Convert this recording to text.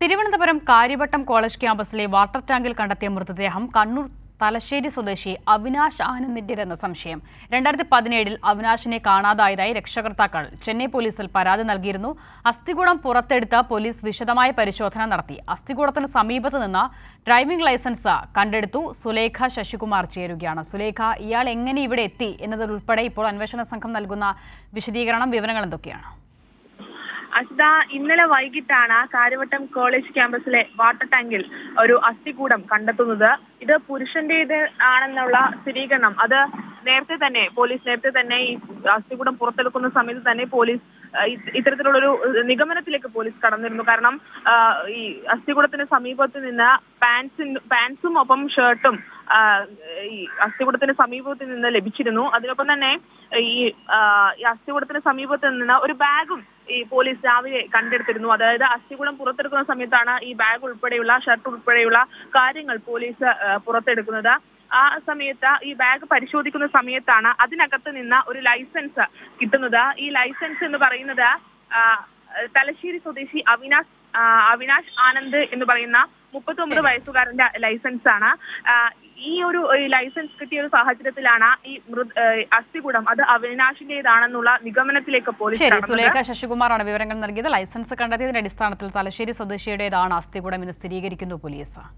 Thiruvananthapuram Karyavattom college ക്യാമ്പസിലെ water ടാങ്കിൽ കണ്ടെത്തിയ മൃതദേഹം കണ്ണൂർ തലശ്ശേരി സ്വദേശി അവിനാശ് ആനന്ദിന്റേതെന്ന സംശയം. 2017 അവിനാശിനെ കാണാതായതായി രക്ഷകർത്താക്കൾ ചെന്നൈ പോലീസിൽ പരാതി നൽകിയിരുന്നു. അസ്ഥികൂടം പുറത്തെടുത്ത് പോലീസ് വിശദമായ പരിശോധന നടത്തി. അസ്ഥികൂടത്തിന് സമീപത്ത് നിന്ന് ഡ്രൈവിംഗ് ലൈസൻസ് കണ്ടെടുത്തു. സുലേഖ ശശികുമാർ ചേരുകയാണ്. സുലേഖ, ഇയാൾ എങ്ങനെ ഇവിടെ എത്തി എന്നതുൾപ്പെടെ ഇപ്പോൾ അന്വേഷണ സംഘം നൽകുന്ന വിവരങ്ങൾ എന്തൊക്കെയാണ്? അശ്വത, ഇന്നലെ വൈകിട്ടാണ് കാര്യവട്ടം കോളേജ് ക്യാമ്പസിലെ വാട്ടർ ടാങ്കിൽ ഒരു അസ്ഥികൂടം കണ്ടെത്തുന്നത്. ഇത് പുരുഷന്റേത് ആണെന്നുള്ള സ്ഥിരീകരണം അത് പോലീസ് നേരത്തെ തന്നെ ഈ അസ്ഥികൂടം പുറത്തെടുക്കുന്ന സമയത്ത് തന്നെ പോലീസ് ഇത്തരത്തിലുള്ളൊരു നിഗമനത്തിലേക്ക് പോലീസ് കടന്നിരുന്നു. കാരണം ഈ അസ്ഥികൂടത്തിന് സമീപത്ത് നിന്ന് പാൻസും ഒപ്പം ഷർട്ടും ഈ അസ്ഥികൂടത്തിന് സമീപത്ത് നിന്ന് ലഭിച്ചിരുന്നു. അതിനൊപ്പം തന്നെ ഈ അസ്ഥികൂടത്തിന് സമീപത്ത് നിന്ന് ഒരു ബാഗും ഈ പോലീസ് രാവിലെ കണ്ടെടുത്തിരുന്നു. അതായത് അസ്ഥികൂടം പുറത്തെടുക്കുന്ന സമയത്താണ് ഈ ബാഗ് ഉൾപ്പെടെയുള്ള ഷർട്ട് ഉൾപ്പെടെയുള്ള കാര്യങ്ങൾ പോലീസ് പുറത്തെടുക്കുന്നത്. ആ സമയത്ത് ഈ ബാഗ് പരിശോധിക്കുന്ന സമയത്താണ് അതിനകത്ത് നിന്ന് ഒരു ലൈസൻസ് കിട്ടുന്നത്. ഈ ലൈസൻസ് എന്ന് പറയുന്നത് തലശ്ശേരി സ്വദേശി അവിനാശ് ആനന്ദ് എന്ന് പറയുന്ന 39 വയസ്സുകാരന്റെ ലൈസൻസ് ആണ്. ഈ ഒരു ലൈസൻസ് കിട്ടിയ ഒരു സാഹചര്യത്തിലാണ് ഈ അസ്ഥികൂടം അത് അവിനാശിന്റേതാണെന്നുള്ള നിഗമനത്തിലേക്ക് പോലീസ്. സുലേഖ ശശികുമാറാണ് വിവരങ്ങൾ നൽകിയത്. ലൈസൻസ് കണ്ടെത്തിയതിന്റെ അടിസ്ഥാനത്തിൽ തലശ്ശേരി സ്വദേശിയുടേതാണ് അസ്ഥികൂടം എന്ന് സ്ഥിരീകരിക്കുന്നു പോലീസ്.